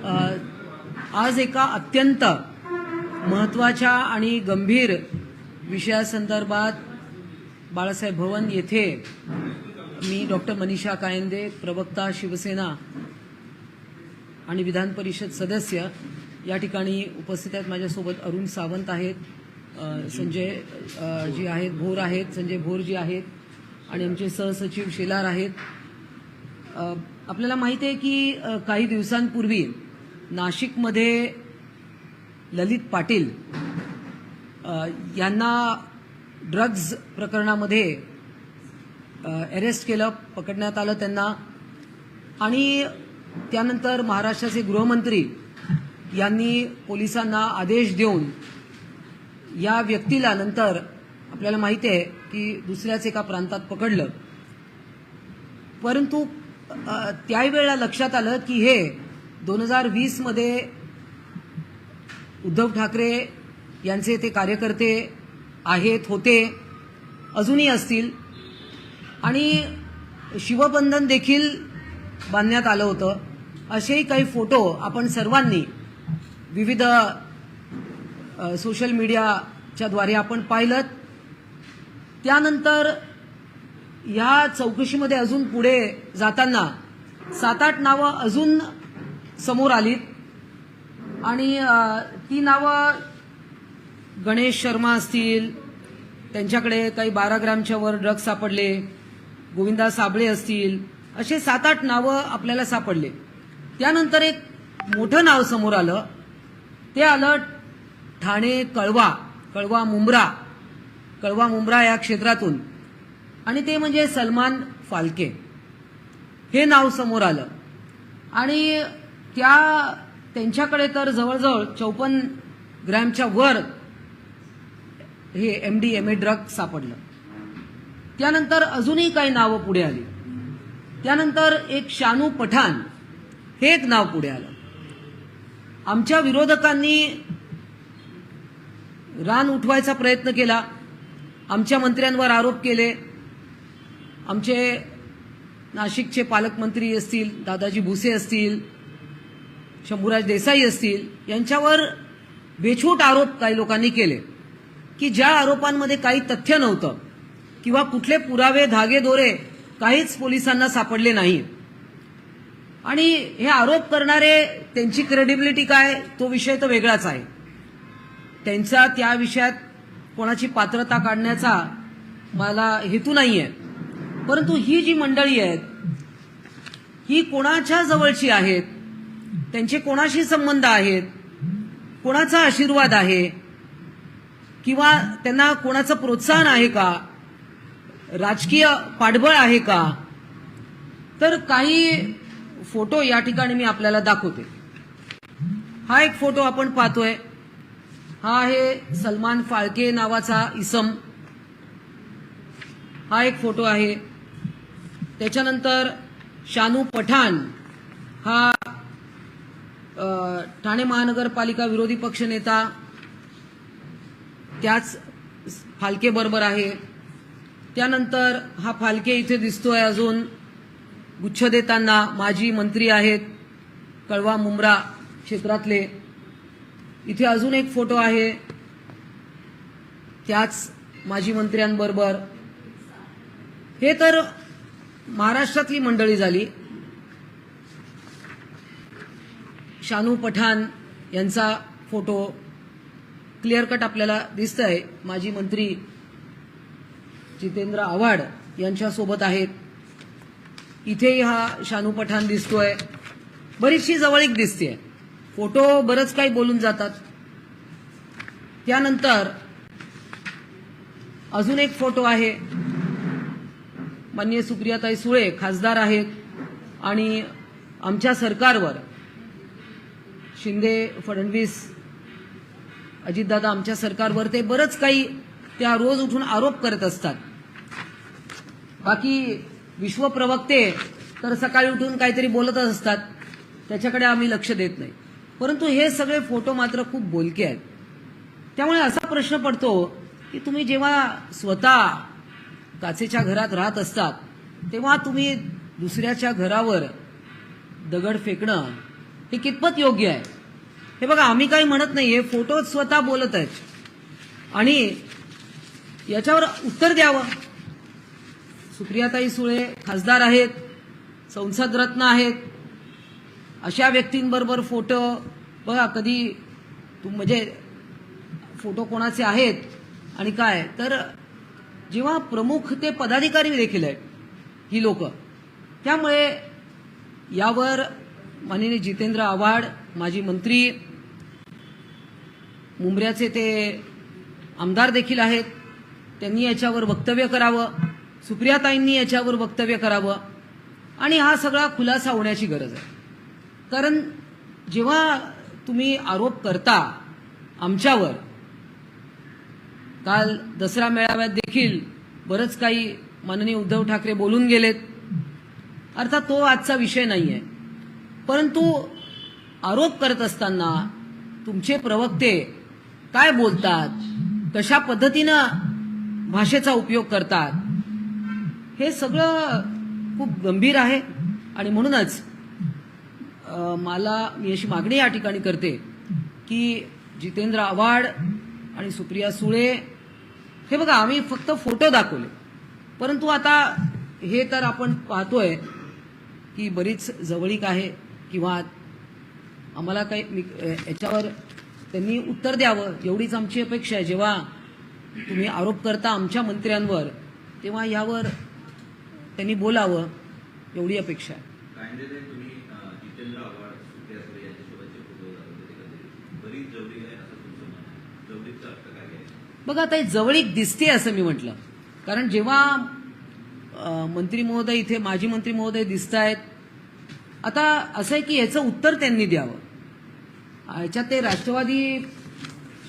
आज एका अत्यंत महत्त्वाच्या आणि गंभीर विषयासंदर्भात बाळासाहेब भवन येथे मी डॉक्टर मनीषा कायंदे, प्रवक्ता शिवसेना आणि विधान परिषद सदस्य या ठिकाणी उपस्थित आहेत. माझ्यासोबत अरुण सावंत आहेत, संजय जी आहेत भोर आहेत, संजय भोर जी आहेत आणि आमचे सहसचिव शेलार आहेत. आपल्याला माहिती आहे की काही दिवसांपूर्वी नाशिकमध्ये ललित पाटील यांना ड्रग्ज प्रकरणामध्ये अरेस्ट केलं, पकडण्यात आलं त्यांना. आणि त्यानंतर महाराष्ट्राचे गृहमंत्री यांनी पोलिसांना आदेश देऊन या व्यक्तीला नंतर आपल्याला माहिती आहे की दुसऱ्याच एका प्रांतात पकडलं. परंतु त्यावेळेला लक्षात आलं की हे 2020 मध्ये उद्धव ठाकरे यांचे ते कार्यकर्ते आहेत, होते, अजूनही असतील. आणि शिवबंधन देखील बांधण्यात आलं होतं. असेही काही फोटो आपण सर्वांनी विविध सोशल मीडियाच्या द्वारे आपण पाहिलं. त्यानंतर या चौकशीमध्ये अजून पुढे जाताना 7-8 नावं अजून समोर आलीत आणि ती नावं गणेश शर्मा असतील, त्यांच्याकडे काही 12 ग्रॅमच्या वर ड्रग्ज सापडले, गोविंदा साबळे असतील, असे 7-8 नावं आपल्याला सापडले. त्यानंतर एक मोठं नाव समोर आलं, ते आलं ठाणे कळवा मुंब्रा या क्षेत्रातून, आणि ते म्हणजे सलमान फाल्के हे नाव समोर आलं. आणि त्यांच्याकडे तर जवळजवळ 54 ग्रॅमच्या वर हे MDMA ड्रग सापडलं. त्यानंतर अजूनही काही नावं पुढे आली. त्यानंतर एक शानू पठाण हे एक नाव पुढे आलं. आमच्या विरोधकांनी रान उठवायचा प्रयत्न केला, आमच्या मंत्र्यांवर आरोप केले. आमचे नाशिकचे पालकमंत्री असतील, दादाजी भुसे असतील, शंभूराज देसाई असतील, यांच्यावर बेछूट आरोप काही लोकांनी केले की ज्या आरोपांमध्ये काही तथ्य नव्हतं किंवा कुठले पुरावे, धागेदोरे काहीच पोलिसांना सापडले नाही. आणि हे आरोप करणारे, त्यांची क्रेडिबिलिटी काय, तो विषय तर वेगळाच आहे. त्यांचा त्या विषयात कोणाची पात्रता काढण्याचा मला हेतू नाहीये. परंतु ही जी मंडळी आहेत ही कोणाच्या जवळची आहेत, त्यांचे कोणाशी संबंध आहेत, कोणाचा आशीर्वाद आहे किंवा त्यांना कोणाचं प्रोत्साहन आहे का, राजकीय पाठबळ आहे का. तर काही फोटो या ठिकाणी मी आपल्याला दाखवते. हा एक फोटो आपण पाहतोय, हा आहे सलमान फाळके नावाचा इसम. हा एक फोटो आहे. त्याच्यानंतर शानू पठाण हा ठाणे महानगरपालिका विरोधी पक्षनेता, त्याच फाल्के बरोबर आहे. त्यानंतर हा फाल्के इथे दिसतोय अजून गुच्छ देताना, माजी मंत्री आहेत कळवा मुंब्रा क्षेत्रातले. इथे अजून एक फोटो आहे त्याच माजी मंत्र्यांबरोबर. हे तर महाराष्ट्रातली मंडळी झाली. शानू पठाण यांचा फोटो क्लिअर कट आपल्याला दिसतंय. माजी मंत्री जितेंद्र आव्हाड यांच्यासोबत आहेत. इथेही हा शानू पठाण दिसतोय. बरीचशी जवळीक दिसते. फोटो बरंच काही बोलून जातात. त्यानंतर अजून एक फोटो आहे. माननीय सुप्रियाताई सुळे खासदार आहेत आणि आमच्या सरकारवर शिंदे, फडणवीस, अजितदादा आमच्या सरकारवर ते बरंच काही त्या रोज उठून आरोप करत असतात. बाकी विश्वप्रवक्ते तर सकाळी उठून काहीतरी बोलतच असतात, त्याच्याकडे आम्ही लक्ष देत नाही. परंतु हे सगळे फोटो मात्र खूप बोलके आहेत. त्यामुळे असा प्रश्न पडतो की तुम्ही जेव्हा स्वतः काचेच्या घरात राहत असतात तेव्हा तुम्ही दुसऱ्याच्या घरावर दगड फेकणं हे कितपत योग्य आहे? हे बघा, आम्ही काही म्हणत नाहीये, फोटो स्वतः बोलत आहेत आणि याच्यावर उत्तर द्यावं. सुप्रियाताई सुळे खासदार आहेत, संसद रत्न आहेत, अशा व्यक्तींबरोबर फोटो बघा कधी म्हणजे फोटो कोणाचे आहेत आणि काय, तर जेव्हा प्रमुख ते पदाधिकारी देखील आहेत ही लोक, त्यामुळे यावर माननीय जितेंद्र आव्हाड माजी मंत्री, मुंब्र्याचे ते आमदार देखील आहेत, त्यांनी याच्यावर वक्तव्य करावं, सुप्रियाताईंनी याच्यावर वक्तव्य करावं आणि हा सगळा खुलासा होण्याची गरज आहे. कारण जेव्हा तुम्ही आरोप करता आमच्यावर, काल दसरा मेळाव्यात देखील बरंच काही माननीय उद्धव ठाकरे बोलून गेलेत, अर्थात तो आजचा विषय नाहीये, परंतु आरोप करत असताना तुमचे प्रवक्ते काय बोलतात, कशा पद्धतीनं भाषेचा उपयोग करतात, हे सगळं खूप गंभीर आहे. आणि म्हणूनच मी अशी मागणी या ठिकाणी करते की जितेंद्र आव्हाड आणि सुप्रिया सुळे, हे बघा आम्ही फक्त फोटो दाखवले, परंतु आता हे तर आपण पाहतोय की बरीच जवळीक आहे किंवा आम्हाला काही याच्यावर त्यांनी उत्तर द्यावं एवढीच आमची अपेक्षा आहे. जेव्हा तुम्ही आरोप करता आमच्या मंत्र्यांवर, तेव्हा यावर त्यांनी बोलावं एवढी अपेक्षा आहे. जितेंद्र आव्हाड, सुप्रिया सुळे यांच्यासोबतचे फोटो दाखवले, बरीच जवळीक आहे असं तुमचं म्हणणं, जवळीकचा अर्थ काय आहे? बघा, आता जवळीक दिसते असं मी म्हटलं, कारण जेव्हा मंत्री महोदय इथे माजी मंत्री महोदय दिसत आहेत, आता असं आहे की याचं उत्तर त्यांनी द्यावं. याच्यात ते राष्ट्रवादी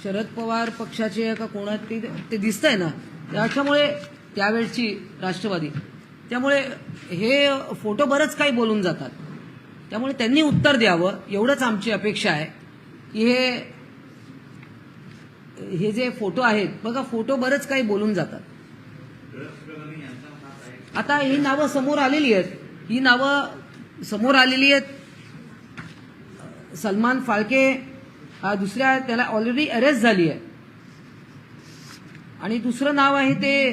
शरद पवार पक्षाचे का कोणात ते दिसतंय ना, त्याच्यामुळे त्यावेळची राष्ट्रवादी, त्यामुळे हे फोटो बरंच काही बोलून जातात, त्यामुळे त्यांनी उत्तर द्यावं एवढंच आमची अपेक्षा आहे. की हे जे फोटो आहेत बघा, फोटो बरंच काही बोलून जातात. आता ही नावं समोर आलेली आहेत, सलमान फाळके हा दुसऱ्या, त्याला ऑलरेडी अरेस्ट झाली आहे, आणि दुसरं नाव आहे ते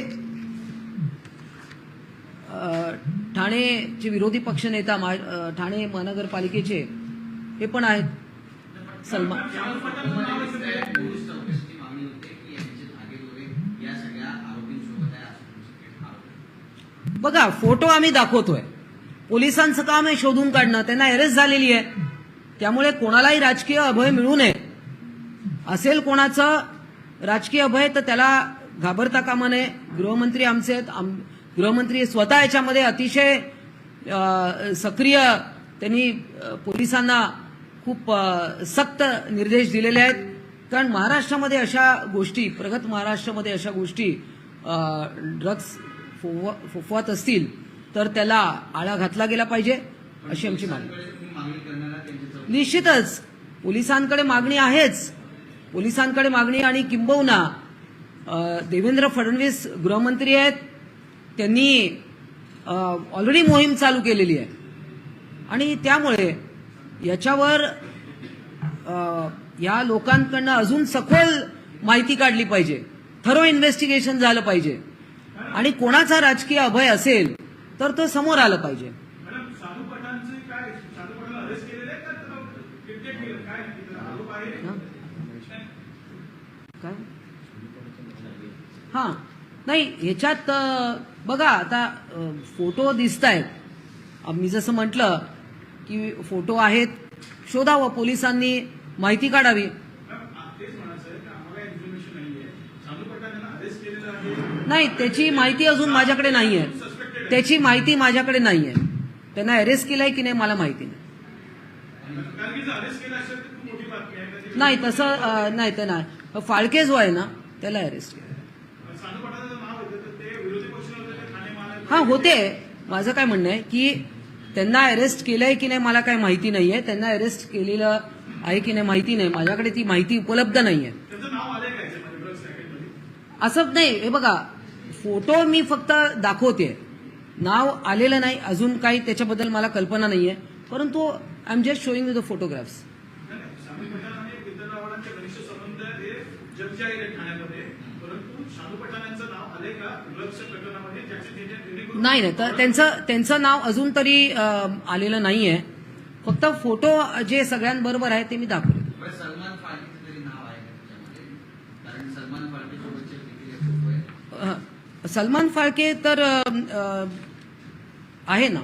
ठाणेचे विरोधी पक्षनेता, ठाणे महानगरपालिकेचे हे पण आहेत सलमान. बघा, फोटो आम्ही दाखवतोय, पोलिसांचं काम आहे शोधून काढणं, त्यांना अरेस्ट झालेली आहे, त्यामुळे कोणालाही राजकीय अभय मिळू नये. असेल कोणाचं राजकीय अभय तर त्याला घाबरता कामा नये. गृहमंत्री आमचे आहेत, गृहमंत्री स्वतः याच्यामध्ये अतिशय सक्रिय, त्यांनी पोलिसांना खूप सक्त निर्देश दिलेले आहेत. कारण महाराष्ट्रामध्ये अशा गोष्टी, प्रगत महाराष्ट्रामध्ये अशा गोष्टी ड्रग्ज फोफवत असतील तर त्याला आळा घातला गेला पाहिजे, अशी आमची मागणी. निश्चितच पोलिसांकडे मागणी आहेच, पोलिसांकडे मागणी, आणि किंबहुना देवेंद्र फडणवीस गृहमंत्री आहेत, त्यांनी ऑलरेडी मोहीम चालू केलेली आहे, आणि त्यामुळे याच्यावर या लोकांकडनं अजून सखोल माहिती काढली पाहिजे, थरो इन्व्हेस्टिगेशन झालं पाहिजे, आणि कोणाचा राजकीय अभय असेल तर तो समोर आलं पाहिजे. काय हा नाही, ह्याच्यात बघा, आता फोटो दिसत आहेत, मी जसं म्हटलं की फोटो आहेत, शोधावं, पोलिसांनी माहिती काढावी. नाही, त्याची माहिती अजून माझ्याकडे नाहीये, त्याची माहिती माझ्याकडे नाहीये, त्यांना अरेस्ट केलंय की नाही मला माहिती नाही. नाही तसं नाही, ते नाही, फाळके जो आहे ना त्याला अरेस्ट केलं. हा होते, माझं काय म्हणणं आहे की त्यांना अरेस्ट केलंय की नाही मला काय माहिती नाहीये, त्यांना अरेस्ट केलेलं आहे की नाही माहिती नाही, माझ्याकडे ती माहिती उपलब्ध नाहीये. असं नाही, हे बघा, फोटो मी फक्त दाखवते, नाव आलेलं नाही, अजून काही त्याच्याबद्दल मला कल्पना नाहीये, परंतु I am just showing you the photographs. Shanu Pathan आणि जितेंद्र आव्हाडांचे घनिष्ठ संबंध हे जगजाहीर आहे ठाण्यामध्ये, परंतु शानू पठाण यांचं नाव आले का ड्रग्स प्रकरणामध्ये ज्याचे जेणेकरून नाही नाही, तर त्यांचं नाव अजून तरी आलेलं नाहीये. फक्त फोटो जे सगळ्यांबरोबर आहे ते मी दाखवले. बरं, सलमान फाळकेचं तरी नाव आहे का त्याच्यामध्ये? कारण सलमान फाळके सोबतचे किती फोटो आहे. सलमान फाळके तर आहे ना.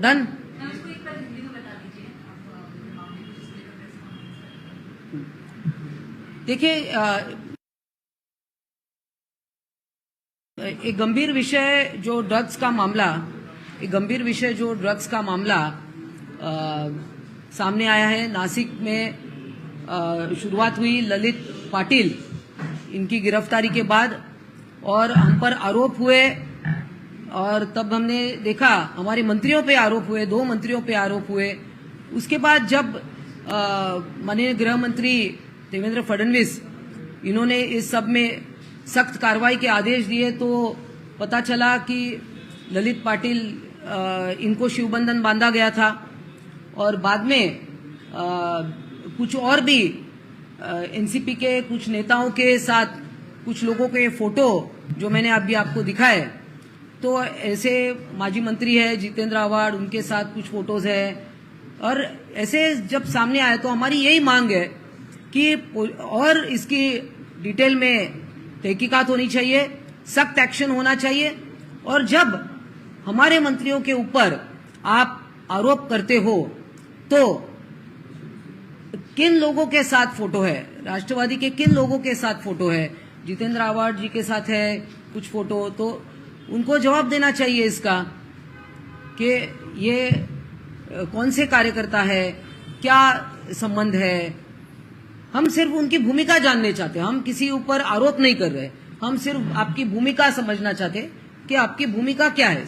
डन. उसको एक बार हिंदी में बता दीजिए आप मामले को जिसके लेकर प्रेस कॉन्फ्रेंस देखिए, एक गंभीर विषय जो ड्रग्स का मामला सामने आया है. नासिक में शुरुआत हुई ललित पाटिल इनकी गिरफ्तारी के बाद, और हम पर आरोप हुए, और तब हमने देखा हमारे मंत्रियों पे आरोप हुए, 2 मंत्रियों पे आरोप हुए. उसके बाद जब माननीय गृह मंत्री देवेंद्र फडणवीस इन्होंने इस सब में सख्त कार्रवाई के आदेश दिए, तो पता चला कि ललित पाटिल इनको शिवबंधन बांधा गया था, और बाद में कुछ और भी एनसीपी के कुछ नेताओं के साथ कुछ लोगों के फोटो जो मैंने अभी आपको दिखाए, तो ऐसे माजी मंत्री है जितेंद्र आव्हाड, उनके साथ कुछ फोटोज है. और ऐसे जब सामने आए तो हमारी यही मांग है कि और इसकी डिटेल में तहकीकात होनी चाहिए, सख्त एक्शन होना चाहिए. और जब हमारे मंत्रियों के ऊपर आप आरोप करते हो तो किन लोगों के साथ फोटो है, राष्ट्रवादी के किन लोगों के साथ फोटो है, जितेंद्र आव्हाड जी के साथ है कुछ फोटो, तो उनको जवाब देना चाहिए इसका कि ये कौन से कार्यकर्ता है, क्या संबंध है. हम सिर्फ उनकी भूमिका जानने चाहते हैं, हम किसी ऊपर आरोप नहीं कर रहे, हम सिर्फ आपकी भूमिका समझना चाहते हैं कि आपकी भूमिका क्या है.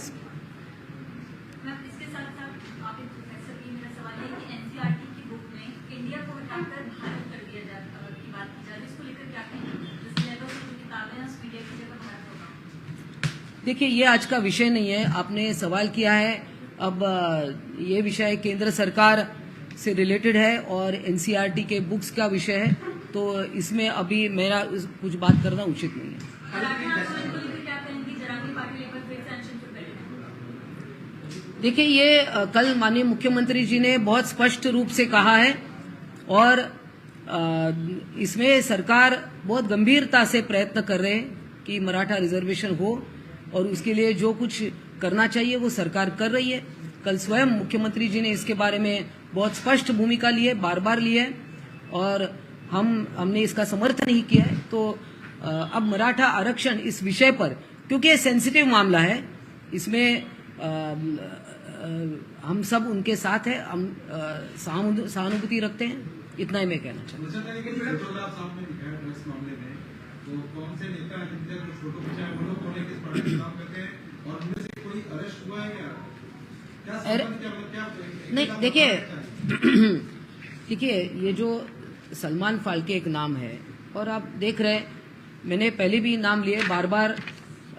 मैम, इसके साथ साथ आप एक प्रोफेसर की, मेरा सवाल है कि एनसीईआरटी की बुक में इंडिया को हटाकर भारत कर दिया जाए की बात की जाए, इसको लेकर क्या कहेंगे? जिस लेवल से जो किताबें हैं उस मीडिया की जगह भारत होगा. देखिए, ये आज का विषय नहीं है. आपने सवाल किया है, अब ये विषय केंद्र सरकार से रिलेटेड है और एनसीईआरटी के बुक्स का विषय है, तो इसमें अभी मेरा कुछ बात करना उचित नहीं है. क्या कहेंगी? जरांगी पाटिल एक बार फिर सैंक्शन पर बैठे. देखिए, ये कल माननीय मुख्यमंत्री जी ने बहुत स्पष्ट रूप से कहा है, और इसमें सरकार बहुत गंभीरता से प्रयत्न कर रहे हैं कि मराठा रिजर्वेशन हो, और उसके लिए जो कुछ करना चाहिए वो सरकार कर रही है. कल स्वयं मुख्यमंत्री जी ने इसके बारे में बहुत स्पष्ट भूमिका ली है, बार बार ली है, और हमने इसका समर्थन ही किया है. तो अब मराठा आरक्षण इस विषय पर, क्योंकि ये सेंसिटिव मामला है, इसमें हम सब उनके साथ हैं, हम सहानुभूति रखते हैं. इतना ही मैं कहना चाहता हूँ. तो कौन से नेता हैं जिनके फोटो खिंचाए, वो लोग कौन है, किस पार्टी के काम करते हैं, और उनमें से कोई अरेस्ट हुआ है क्या संबंध, क्या नहीं, देखिए ये जो सलमान फाल्के एक नाम है, और आप देख रहे हैं मैंने पहले भी नाम लिए, बार बार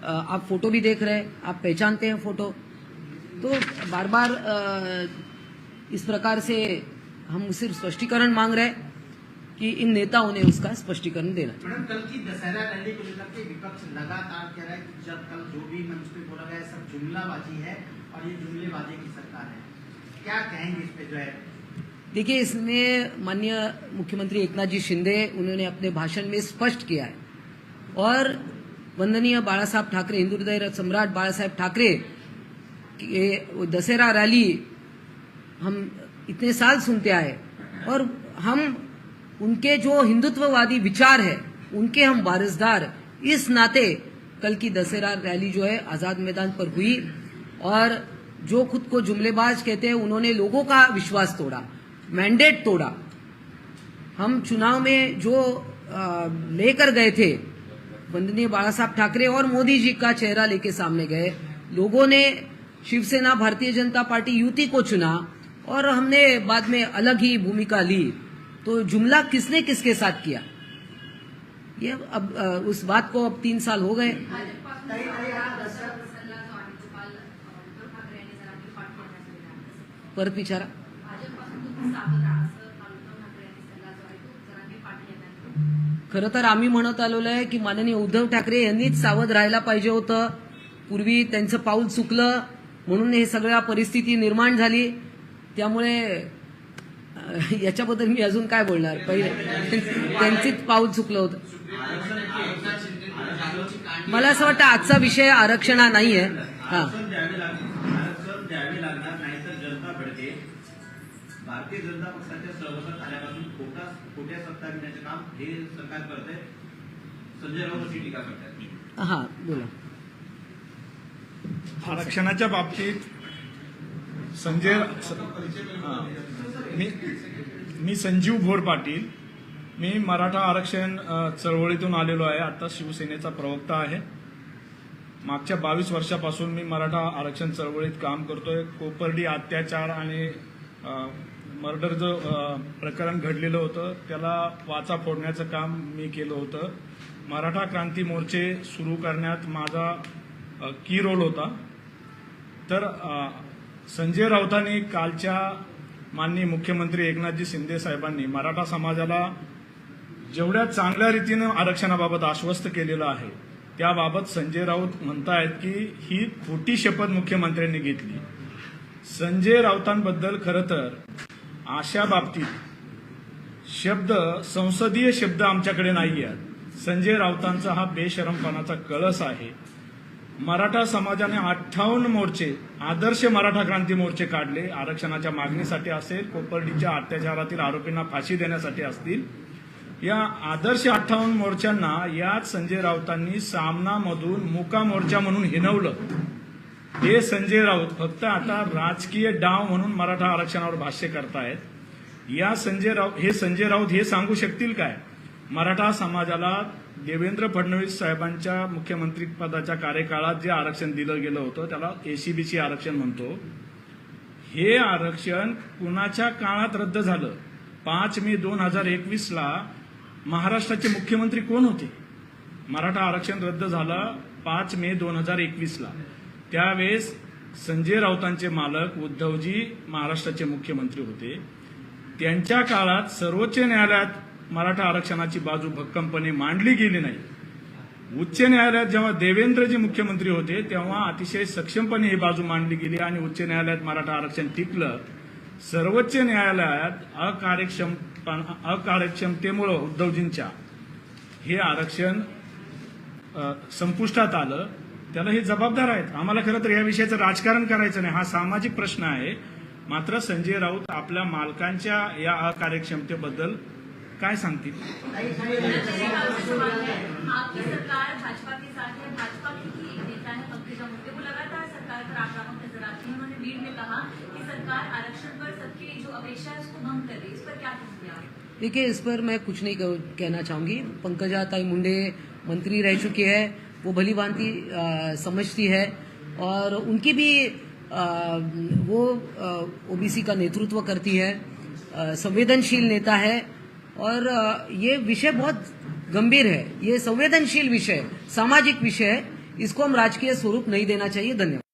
आप फोटो भी देख रहे हैं, आप पहचानते हैं फोटो, तो बार बार इस प्रकार से हम सिर्फ स्पष्टीकरण मांग रहे हैं कि इन नेताओं ने उसका स्पष्टीकरण देना चाहिए. मैडम, कल की दशहरा रैली को लेकर के विपक्ष लगातार कह रहा है कि जब कल जो भी मंच पे बोला गया सब जुमलाबाजी है और ये जुमलेबाजी की सरकार है, क्या कहेंगे इस पे जो है? देखिए, इसमें माननीय मुख्यमंत्री एकनाथ जी शिंदे उन्होंने अपने भाषण में स्पष्ट किया है, और वंदनीय बाला साहब ठाकरे, हिंदू हृदय सम्राट बाला साहब ठाकरे के दशहरा रैली हम इतने साल सुनते आए, और हम उनके जो हिंदुत्ववादी विचार है उनके हम वारिसदार. इस नाते कल की दशहरा रैली जो है आजाद मैदान पर हुई, और जो खुद को जुमलेबाज कहते हैं उन्होंने लोगों का विश्वास तोड़ा, मैंडेट तोड़ा. हम चुनाव में जो लेकर गए थे, वंदनीय बाला साहब ठाकरे और मोदी जी का चेहरा लेके सामने गए, लोगों ने शिवसेना भारतीय जनता पार्टी युति को चुना, और हमने बाद में अलग ही भूमिका ली. तो जुमला किसने किसके साथ किया, ये अब उस बात को अब 3 साल हो गए. कई परत विचारा. भाजपपासून तुम्ही सावध राहा असं उद्धव ठाकरे यांनी सल्ला जो आहे तो जरांगे पाटील यांना खरं तर आम्ही म्हणत आलेलो आहे की माननीय उद्धव ठाकरे यांनीच सावध राहायला पाहिजे होतं. पूर्वी त्यांचं पाऊल चुकलं म्हणून हे सगळ्या परिस्थिती निर्माण झाली. त्यामुळे याच्याबद्दल मी अजून काय बोलणार. पहिले त्यांचीच पाऊल चुकलं होतं. मला असं वाटतं आजचा विषय आरक्षण हा नाहीये. हा, आरक्षण द्यावे लागणार नाहीतर जनता भडके. भारतीय जनता पक्षाच्या सहवासात आल्यापासून खोट्या सत्ता घेण्याचे काम हे सरकार करत आहे. संजय राऊत अशी टीका करतात. हा, बोला. आरक्षणाच्या बाबतीत मी संजीव भोर पाटील. मी मराठा आरक्षण चळवळीतून आलेलो आहे. आता शिवसेनेचा प्रवक्ता आहे. मागच्या 22 वर्षापासून मी मराठा आरक्षण चळवळीत काम करतोय. कोपर्डी अत्याचार आणि मर्डरचं प्रकरण घडलेलं होतं त्याला वाचा फोडण्याचं काम मी केलं होतं. मराठा क्रांती मोर्चे सुरू करण्यात माझा की रोल होता. तर संजय राऊतांनी कालच्या माननीय मुख्यमंत्री एकनाथजी शिंदे साहेबांनी मराठा समाजाला जेवढ्या चांगल्या रीतीनं आरक्षणाबाबत आश्वस्त केलेलं आहे त्याबाबत संजय राऊत म्हणतायत की ही खोटी शपथ मुख्यमंत्र्यांनी घेतली. संजय राऊतांबद्दल खरं तर अशा बाबतीत शब्द संसदीय शब्द आमच्याकडे नाही आहेत. संजय राऊतांचा हा बेशरमपणाचा कळस आहे. मराठा समाजाने 58 मोर्चे आदर्श मराठा क्रांती मोर्चे काढले. आरक्षणाच्या मागणीसाठी असेल, कोपर्डीच्या अत्याचारातील आरोपींना फाशी देण्यासाठी असतील. या आदर्श 58 मोर्चांना याच संजय राऊतांनी सामनामधून मुका मोर्चा म्हणून हिनवलं. हे संजय राऊत फक्त आता राजकीय डाव म्हणून मराठा आरक्षणावर भाष्य करतायत. हे संजय राऊत हे सांगू शकतील काय मराठा समाजाला देवेंद्र फडणवीस साहेबांच्या मुख्यमंत्रीपदाच्या कार्यकाळात जे आरक्षण दिलं गेलं होतं त्याला एसीबीसी आरक्षण म्हणतो. हे आरक्षण कुणाच्या काळात रद्द झालं? 5 मे 2021ला महाराष्ट्राचे मुख्यमंत्री कोण होते? मराठा आरक्षण रद्द झालं 5 मे 2021ला. त्यावेळेस संजय राऊतांचे मालक उद्धवजी महाराष्ट्राचे मुख्यमंत्री होते. त्यांच्या काळात सर्वोच्च न्यायालयात मराठा आरक्षणाची बाजू भक्कमपणे मांडली गेली नाही. उच्च न्यायालयात जेव्हा देवेंद्रजी मुख्यमंत्री होते तेव्हा अतिशय सक्षमपणे ही बाजू मांडली गेली आणि उच्च न्यायालयात मराठा आरक्षण टिकलं. सर्वोच्च न्यायालयात अकार्यक्षमतेमुळे उद्धवजींच्या हे आरक्षण संपुष्टात आलं. त्याला हे जबाबदार आहेत. आम्हाला खरं तर या विषयाचं राजकारण करायचं नाही. हा सामाजिक प्रश्न आहे. मात्र संजय राऊत आपल्या मालकांच्या या अकार्यक्षमतेबद्दल काय सांगतील? आपकी सरकार भाजपा के साथ है. भाजपा की ही एक नेता है पंकजा मुंडे, वो लगातार सरकार पर आक्रामक नजर आती है. उन्होंने लीड में कहा कि सरकार आरक्षण पर सबकी जो अपेक्षा है उसको भंग कर रही है. इस पर क्या कहेंगे आप? देखिए, इस पर मैं कुछ नहीं कहना चाहूंगी. पंकजा ताई मुंडे मंत्री रह चुकी है. वो भली भांति समझती है और उनकी भी वो ओबीसी का नेतृत्व करती है. संवेदनशील नेता है और ये विषय बहुत गंभीर है. ये संवेदनशील विषय, सामाजिक विषय है. इसको हम राजकीय स्वरूप नहीं देना चाहिए. धन्यवाद.